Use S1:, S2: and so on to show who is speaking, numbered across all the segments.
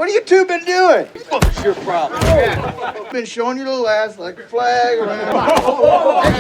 S1: What have you two been doing? What's your problem? Been showing your little ass like a flag around.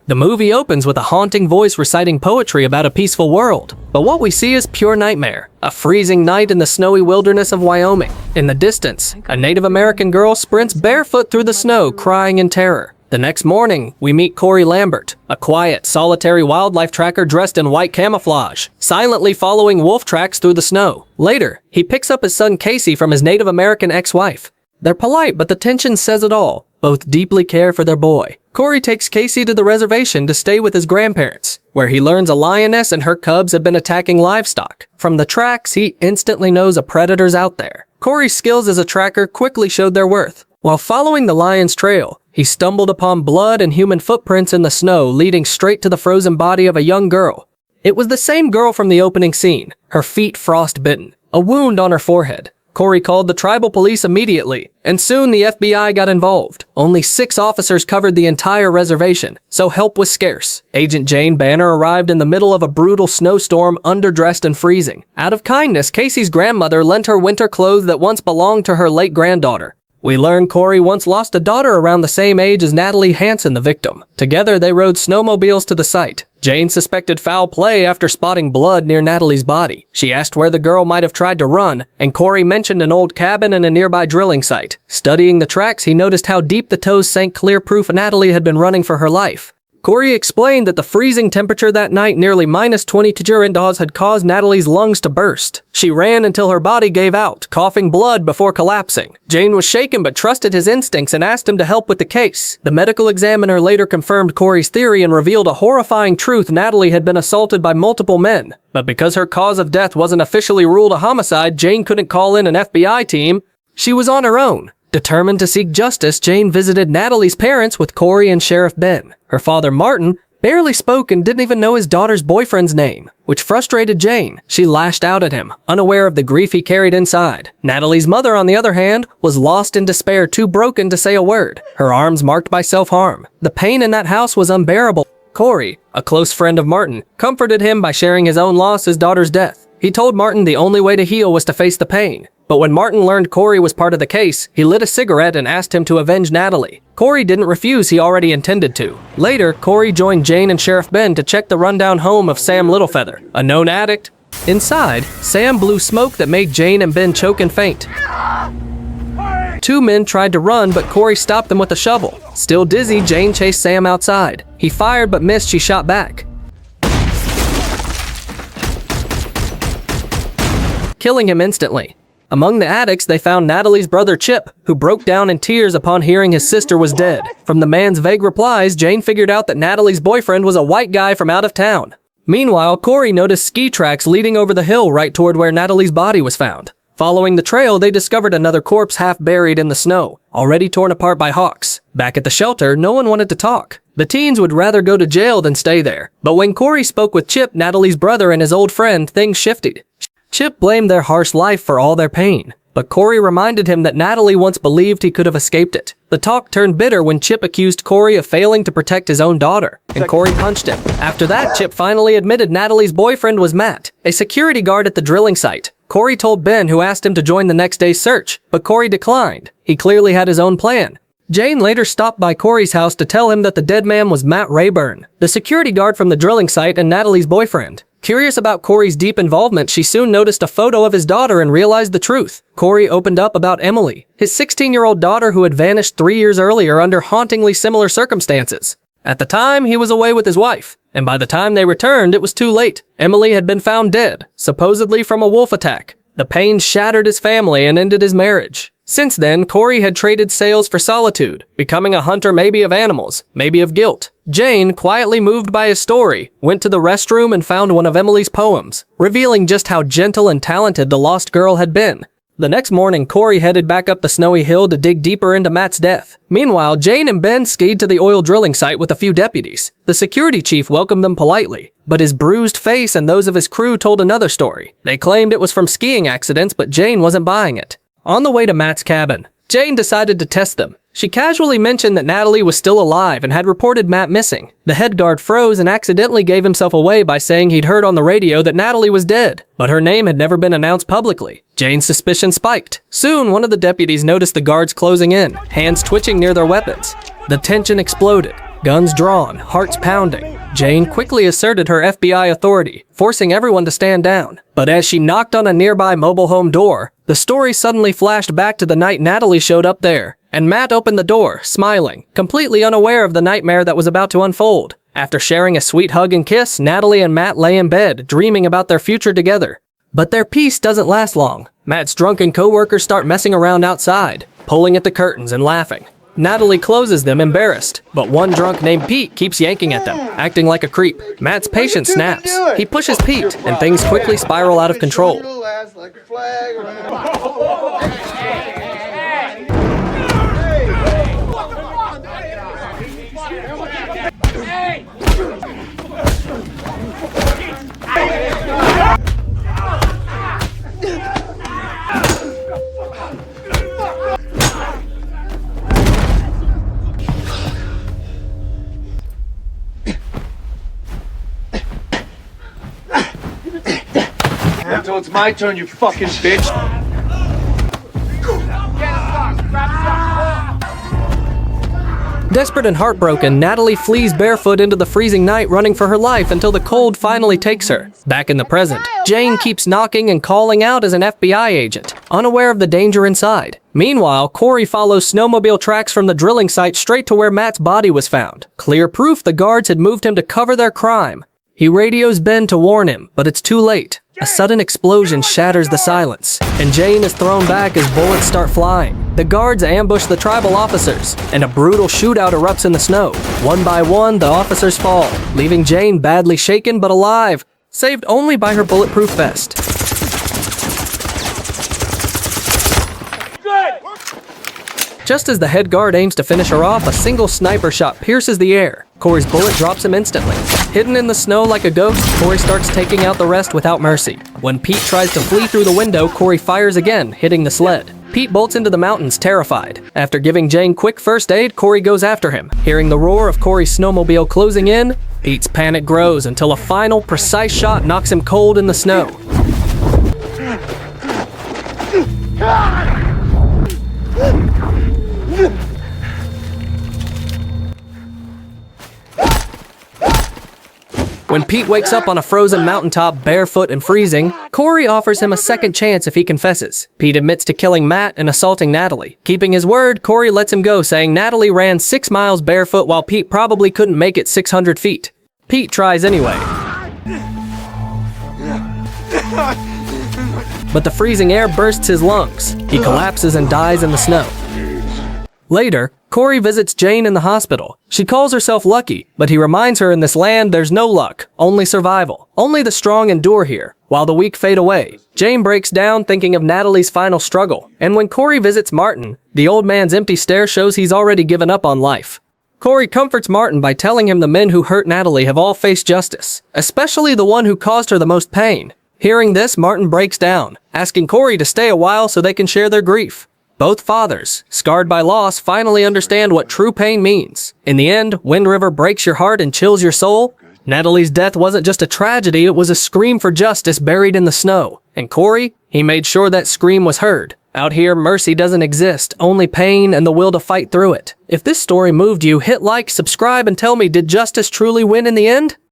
S2: The movie opens with a haunting voice reciting poetry about a peaceful world. But what we see is pure nightmare. A freezing night in the snowy wilderness of Wyoming. In the distance, a Native American girl sprints barefoot through the snow, crying in terror. The next morning, we meet Corey Lambert, a quiet, solitary wildlife tracker dressed in white camouflage, silently following wolf tracks through the snow. Later, he picks up his son Casey from his Native American ex-wife. They're polite, but the tension says it all. Both deeply care for their boy. Corey takes Casey to the reservation to stay with his grandparents, where he learns a lioness and her cubs have been attacking livestock. From the tracks, he instantly knows a predator's out there. Corey's skills as a tracker quickly showed their worth. While following the lion's trail, he stumbled upon blood and human footprints in the snow leading straight to the frozen body of a young girl. It was the same girl from the opening scene, her feet frost-bitten, a wound on her forehead. Corey called the tribal police immediately, and soon the FBI got involved. Only 6 officers covered the entire reservation, so help was scarce. Agent Jane Banner arrived in the middle of a brutal snowstorm, underdressed and freezing. Out of kindness, Casey's grandmother lent her winter clothes that once belonged to her late granddaughter. We learn Corey once lost a daughter around the same age as Natalie Hansen, the victim. Together, they rode snowmobiles to the site. Jane suspected foul play after spotting blood near Natalie's body. She asked where the girl might have tried to run, and Corey mentioned an old cabin and a nearby drilling site. Studying the tracks, he noticed how deep the toes sank, clear proof Natalie had been running for her life. Corey explained that the freezing temperature that night, nearly -20°, had caused Natalie's lungs to burst. She ran until her body gave out, coughing blood before collapsing. Jane was shaken but trusted his instincts and asked him to help with the case. The medical examiner later confirmed Corey's theory and revealed a horrifying truth: Natalie had been assaulted by multiple men. But because her cause of death wasn't officially ruled a homicide, Jane couldn't call in an FBI team. She was on her own. Determined to seek justice, Jane visited Natalie's parents with Corey and Sheriff Ben. Her father, Martin, barely spoke and didn't even know his daughter's boyfriend's name, which frustrated Jane. She lashed out at him, unaware of the grief he carried inside. Natalie's mother, on the other hand, was lost in despair, too broken to say a word, her arms marked by self-harm. The pain in that house was unbearable. Corey, a close friend of Martin, comforted him by sharing his own loss, his daughter's death. He told Martin the only way to heal was to face the pain. But when Martin learned Corey was part of the case, he lit a cigarette and asked him to avenge Natalie. Corey didn't refuse, he already intended to. Later, Corey joined Jane and Sheriff Ben to check the rundown home of Sam Littlefeather, a known addict. Inside, Sam blew smoke that made Jane and Ben choke and faint. 2 men tried to run, but Corey stopped them with a shovel. Still dizzy, Jane chased Sam outside. He fired but missed, she shot back, killing him instantly. Among the addicts, they found Natalie's brother Chip, who broke down in tears upon hearing his sister was dead. From the man's vague replies, Jane figured out that Natalie's boyfriend was a white guy from out of town. Meanwhile, Corey noticed ski tracks leading over the hill right toward where Natalie's body was found. Following the trail, they discovered another corpse half buried in the snow, already torn apart by hawks. Back at the shelter, no one wanted to talk. The teens would rather go to jail than stay there. But when Corey spoke with Chip, Natalie's brother and his old friend, things shifted. Chip blamed their harsh life for all their pain, but Corey reminded him that Natalie once believed he could have escaped it. The talk turned bitter when Chip accused Corey of failing to protect his own daughter, and Corey punched him. After that, Chip finally admitted Natalie's boyfriend was Matt, a security guard at the drilling site. Corey told Ben, who asked him to join the next day's search, but Corey declined. He clearly had his own plan. Jane later stopped by Corey's house to tell him that the dead man was Matt Rayburn, the security guard from the drilling site and Natalie's boyfriend. Curious about Corey's deep involvement, she soon noticed a photo of his daughter and realized the truth. Corey opened up about Emily, his 16-year-old daughter who had vanished 3 years earlier under hauntingly similar circumstances. At the time, he was away with his wife, and by the time they returned, it was too late. Emily had been found dead, supposedly from a wolf attack. The pain shattered his family and ended his marriage. Since then, Corey had traded sales for solitude, becoming a hunter maybe of animals, maybe of guilt. Jane, quietly moved by his story, went to the restroom and found one of Emily's poems, revealing just how gentle and talented the lost girl had been. The next morning, Corey headed back up the snowy hill to dig deeper into Matt's death. Meanwhile, Jane and Ben skied to the oil drilling site with a few deputies. The security chief welcomed them politely, but his bruised face and those of his crew told another story. They claimed it was from skiing accidents, but Jane wasn't buying it. On the way to Matt's cabin, Jane decided to test them. She casually mentioned that Natalie was still alive and had reported Matt missing. The head guard froze and accidentally gave himself away by saying he'd heard on the radio that Natalie was dead, but her name had never been announced publicly. Jane's suspicion spiked. Soon, one of the deputies noticed the guards closing in, hands twitching near their weapons. The tension exploded. Guns drawn, hearts pounding. Jane quickly asserted her FBI authority, forcing everyone to stand down. But as she knocked on a nearby mobile home door, the story suddenly flashed back to the night Natalie showed up there, and Matt opened the door, smiling, completely unaware of the nightmare that was about to unfold. After sharing a sweet hug and kiss, Natalie and Matt lay in bed, dreaming about their future together. But their peace doesn't last long. Matt's drunken co-workers start messing around outside, pulling at the curtains and laughing. Natalie closes them, embarrassed, but one drunk named Pete keeps yanking at them, acting like a creep. Matt's patience snaps. He pushes Pete, and things quickly spiral out of control.
S1: Until it's my turn, you fucking bitch.
S2: Desperate and heartbroken, Natalie flees barefoot into the freezing night, running for her life until the cold finally takes her. Back in the present, Jane keeps knocking and calling out as an FBI agent, unaware of the danger inside. Meanwhile, Corey follows snowmobile tracks from the drilling site straight to where Matt's body was found. Clear proof the guards had moved him to cover their crime. He radios Ben to warn him, but it's too late. A sudden explosion shatters the silence, and Jane is thrown back as bullets start flying. The guards ambush the tribal officers, and a brutal shootout erupts in the snow. One by one, the officers fall, leaving Jane badly shaken but alive, saved only by her bulletproof vest. Just as the head guard aims to finish her off, a single sniper shot pierces the air. Corey's bullet drops him instantly. Hidden in the snow like a ghost, Corey starts taking out the rest without mercy. When Pete tries to flee through the window, Corey fires again, hitting the sled. Pete bolts into the mountains, terrified. After giving Jane quick first aid, Corey goes after him. Hearing the roar of Corey's snowmobile closing in, Pete's panic grows until a final, precise shot knocks him cold in the snow. When Pete wakes up on a frozen mountaintop, barefoot and freezing, Corey offers him a second chance if he confesses. Pete admits to killing Matt and assaulting Natalie. Keeping his word, Corey lets him go, saying Natalie ran 6 miles barefoot while Pete probably couldn't make it 600 feet. Pete tries anyway. But the freezing air bursts his lungs. He collapses and dies in the snow. Later, Corey visits Jane in the hospital. She calls herself lucky, but he reminds her in this land there's no luck, only survival. Only the strong endure here, while the weak fade away. Jane breaks down thinking of Natalie's final struggle, and when Corey visits Martin, the old man's empty stare shows he's already given up on life. Corey comforts Martin by telling him the men who hurt Natalie have all faced justice, especially the one who caused her the most pain. Hearing this, Martin breaks down, asking Corey to stay a while so they can share their grief. Both fathers, scarred by loss, finally understand what true pain means. In the end, Wind River breaks your heart and chills your soul. Natalie's death wasn't just a tragedy, it was a scream for justice buried in the snow. And Corey, he made sure that scream was heard. Out here, mercy doesn't exist, only pain and the will to fight through it. If this story moved you, hit like, subscribe, and tell me, did justice truly win in the end?